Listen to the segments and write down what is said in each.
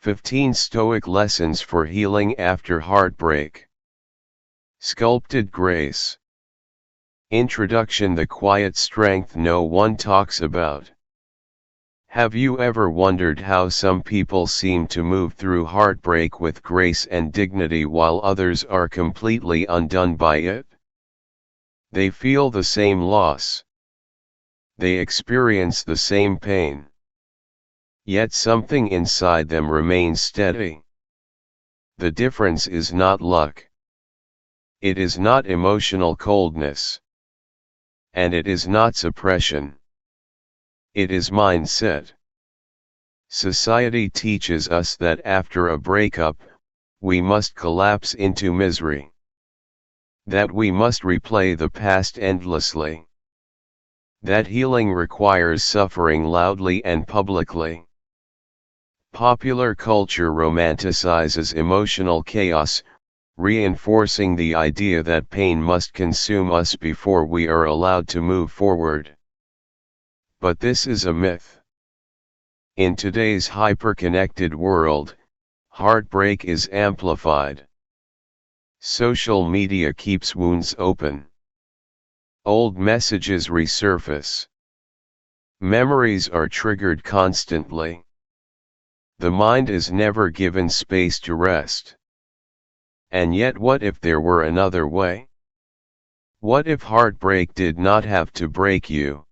15 Stoic Lessons for Healing After Heartbreak. Sculpted Grace. Introduction: the quiet strength no one talks about. Have you ever wondered how some people seem to move through heartbreak with grace and dignity while others are completely undone by it? They feel the same loss. They experience the same pain. Yet something inside them remains steady. The difference is not luck. It is not emotional coldness. And it is not suppression. It is mindset. Society teaches us that after a breakup, we must collapse into misery. That we must replay the past endlessly. That healing requires suffering loudly and publicly. Popular culture romanticizes emotional chaos, reinforcing the idea that pain must consume us before we are allowed to move forward. But this is a myth. In today's hyper-connected world, heartbreak is amplified. Social media keeps wounds open. Old messages resurface. Memories are triggered constantly. The mind is never given space to rest. And yet, what if there were another way? What if heartbreak did not have to break you?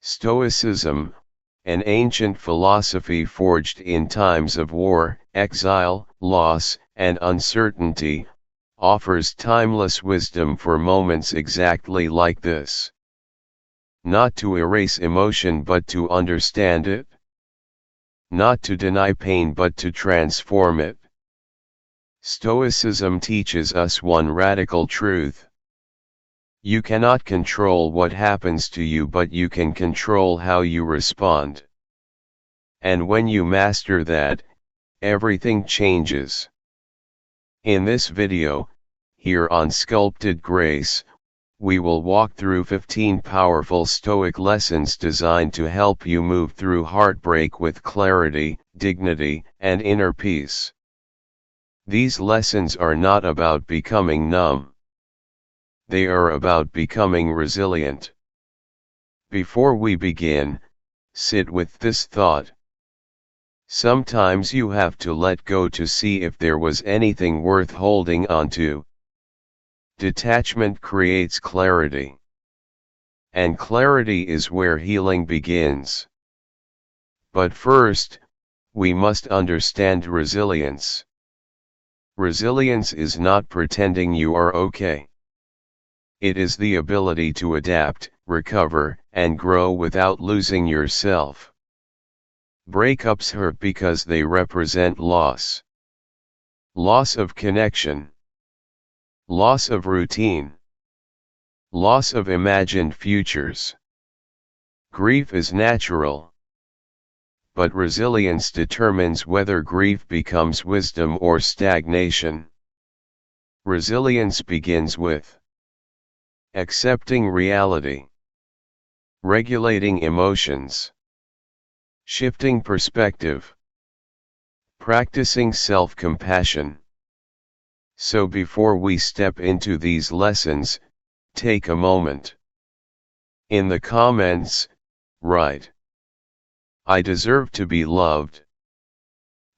Stoicism, an ancient philosophy forged in times of war, exile, loss, and uncertainty, offers timeless wisdom for moments exactly like this. Not to erase emotion but to understand it. Not to deny pain but to transform it. Stoicism teaches us one radical truth. You cannot control what happens to you, but you can control how you respond. And when you master that, everything changes. In this video, here on Sculpted Grace, we will walk through 15 powerful Stoic lessons designed to help you move through heartbreak with clarity, dignity, and inner peace. These lessons are not about becoming numb. They are about becoming resilient. Before we begin, sit with this thought. Sometimes you have to let go to see if there was anything worth holding on to. Detachment creates clarity. And clarity is where healing begins. But first, we must understand resilience. Resilience is not pretending you are okay. It is the ability to adapt, recover, and grow without losing yourself. Breakups hurt because they represent loss. Loss of connection. Loss of routine. Loss of imagined futures. Grief is natural. But resilience determines whether grief becomes wisdom or stagnation. Resilience begins with accepting reality, regulating emotions, shifting perspective, practicing self-compassion. So before we step into these lessons, take a moment. In the comments, write, "I deserve to be loved."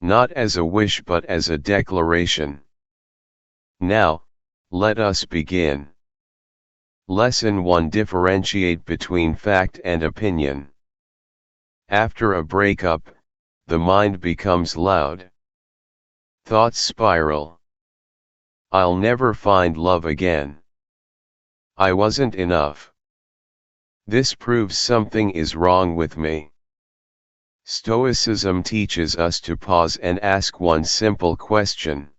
Not as a wish but as a declaration. Now, let us begin. Lesson 1: differentiate between fact and opinion. After a breakup, the mind becomes loud. Thoughts spiral. I'll never find love again. I wasn't enough. This proves something is wrong with me. Stoicism teaches us to pause and ask one simple question.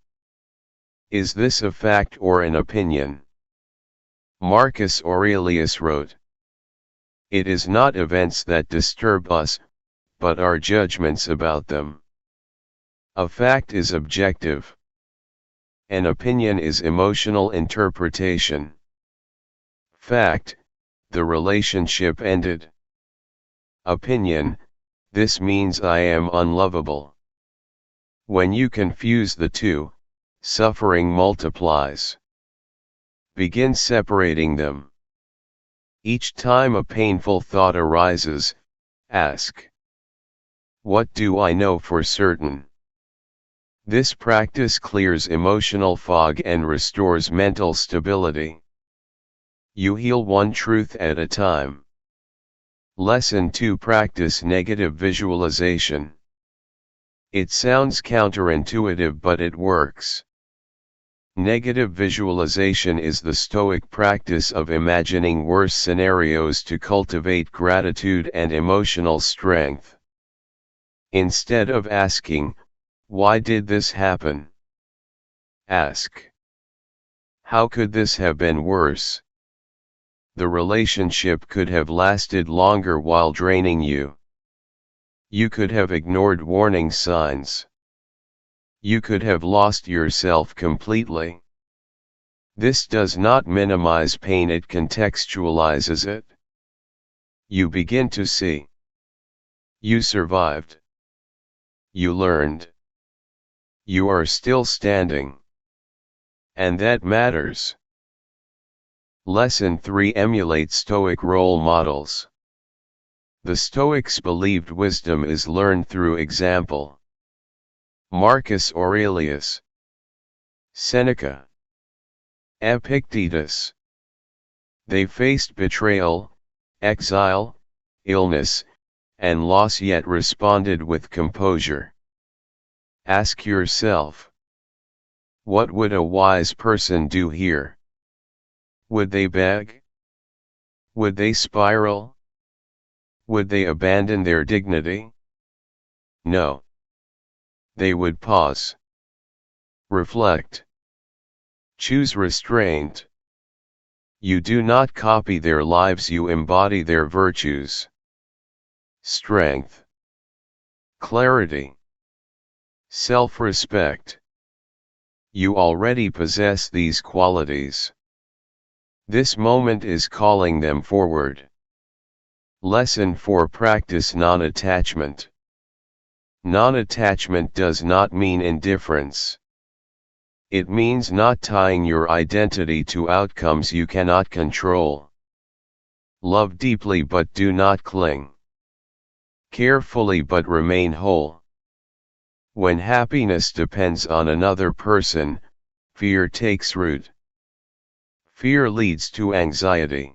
Is this a fact or an opinion? Marcus Aurelius wrote, "It is not events that disturb us, but our judgments about them." A fact is objective. An opinion is emotional interpretation. Fact: the relationship ended. Opinion: this means I am unlovable. When you confuse the two, suffering multiplies. Begin separating them. Each time a painful thought arises, ask, "What do I know for certain?" This practice clears emotional fog and restores mental stability. You heal one truth at a time. Lesson 2: Practice negative visualization. It sounds counterintuitive, but it works. Negative visualization is the Stoic practice of imagining worse scenarios to cultivate gratitude and emotional strength. Instead of asking, "Why did this happen?" ask, "How could this have been worse? The relationship could have lasted longer while draining you. You could have ignored warning signs. You could have lost yourself completely." This does not minimize pain, it contextualizes it. You begin to see. You survived. You learned. You are still standing. And that matters. Lesson 3: Emulate Stoic role models. The Stoics believed wisdom is learned through example. Marcus Aurelius, Seneca, Epictetus. They faced betrayal, exile, illness, and loss, yet responded with composure. Ask yourself, what would a wise person do here? Would they beg? Would they spiral? Would they abandon their dignity? No. They would pause. Reflect. Choose restraint. You do not copy their lives, you embody their virtues. Strength, clarity, self-respect. You already possess these qualities. This moment is calling them forward. Lesson 4: Practice non-attachment. Non-attachment does not mean indifference. It means not tying your identity to outcomes you cannot control. Love deeply but do not cling. Care fully but remain whole. When happiness depends on another person, fear takes root. Fear leads to anxiety.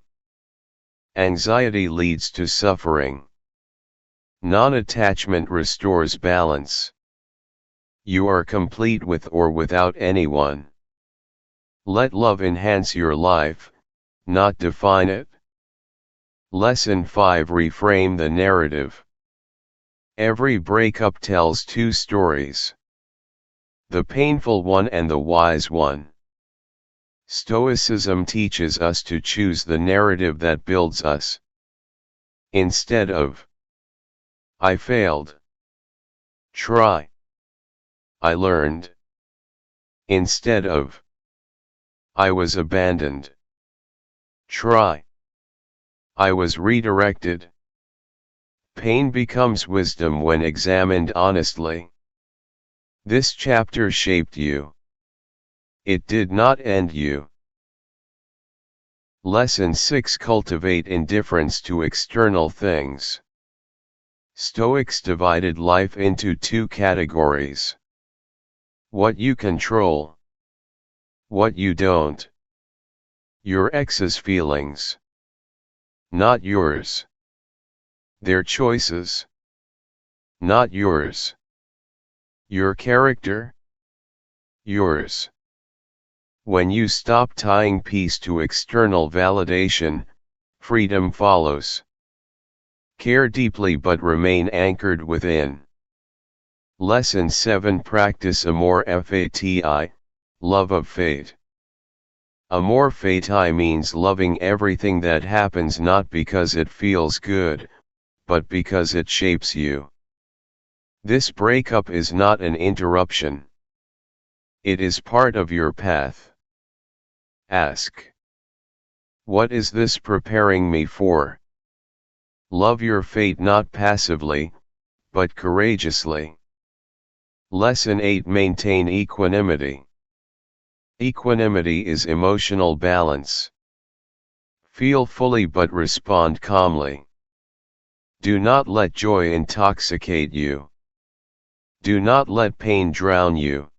Anxiety leads to suffering. Non-attachment restores balance. You are complete with or without anyone. Let love enhance your life, not define it. Lesson 5: Reframe the narrative. Every breakup tells two stories. The painful one and the wise one. Stoicism teaches us to choose the narrative that builds us. Instead of, "I failed," try, "I learned." Instead of, "I was abandoned," try, "I was redirected." Pain becomes wisdom when examined honestly. This chapter shaped you. It did not end you. Lesson 6: Cultivate indifference to external things. Stoics divided life into two categories. What you control. What you don't. Your ex's feelings. Not yours. Their choices. Not yours. Your character. Yours. When you stop tying peace to external validation, freedom follows. Care deeply but remain anchored within. Lesson 7: Practice amor fati, love of fate. Amor fati means loving everything that happens not because it feels good, but because it shapes you. This breakup is not an interruption. It is part of your path. Ask, what is this preparing me for? Love your fate not passively, but courageously. Lesson 8. Maintain equanimity. Equanimity is emotional balance. Feel fully but respond calmly. Do not let joy intoxicate you. Do not let pain drown you.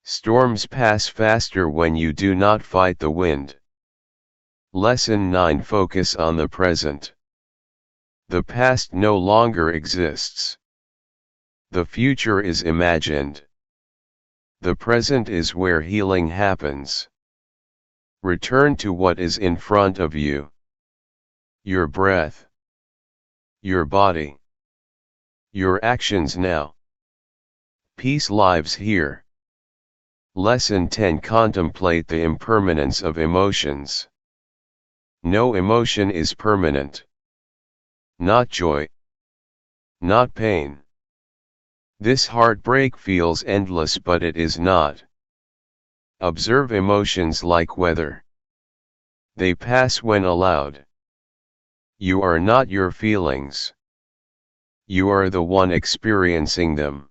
Storms pass faster when you do not fight the wind. Lesson 9. Focus on the present. The past no longer exists. The future is imagined. The present is where healing happens. Return to what is in front of you. Your breath. Your body. Your actions now. Peace lives here. Lesson 10. Contemplate the impermanence of emotions. No emotion is permanent. Not joy. Not pain. This heartbreak feels endless, but it is not. Observe emotions like weather. They pass when allowed. You are not your feelings. You are the one experiencing them.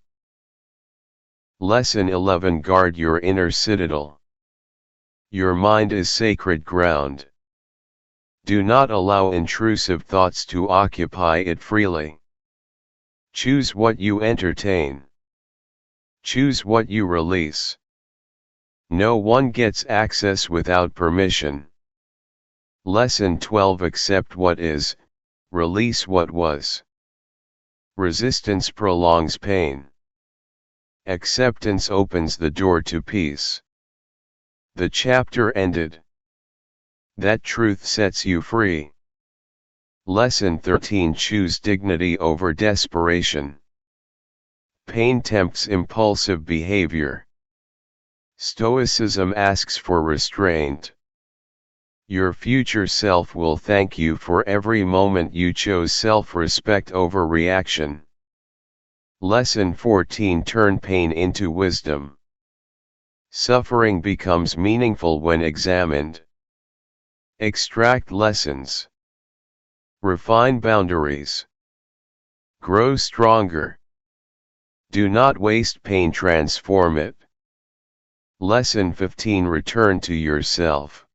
Lesson 11. Guard your inner citadel. Your mind is sacred ground. Do not allow intrusive thoughts to occupy it freely. Choose what you entertain. Choose what you release. No one gets access without permission. Lesson 12. Accept what is, release what was. Resistance prolongs pain. Acceptance opens the door to peace. The chapter ended. That truth sets you free. Lesson 13. Choose dignity over desperation. Pain tempts impulsive behavior. Stoicism asks for restraint. Your future self will thank you for every moment you chose self-respect over reaction. Lesson 14. Turn pain into wisdom. Suffering becomes meaningful when examined. Extract lessons. Refine boundaries. Grow stronger. Do not waste pain, transform it. Lesson 15. Return to yourself.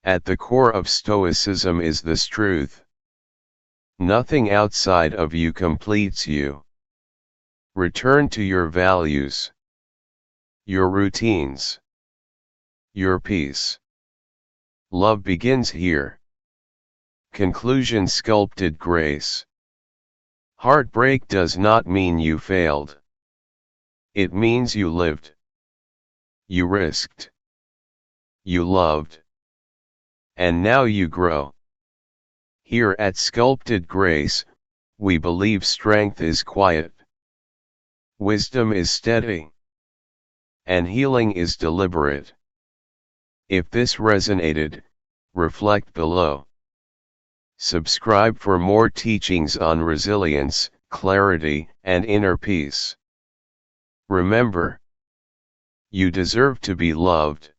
At the core of Stoicism is this truth. Nothing outside of you completes you. Return to your values. Your routines. Your peace. Love begins here. Conclusion. Sculpted grace. Heartbreak does not mean you failed. It means you lived. You risked. You loved. And now you grow. Here at Sculpted Grace, we believe strength is quiet. Wisdom is steady. And healing is deliberate. If this resonated, reflect below. Subscribe for more teachings on resilience, clarity, and inner peace. Remember, you deserve to be loved.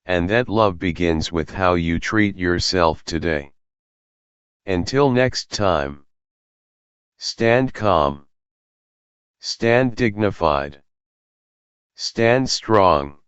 And that love begins with how you treat yourself today. Until next time, stand calm. Stand dignified. Stand strong.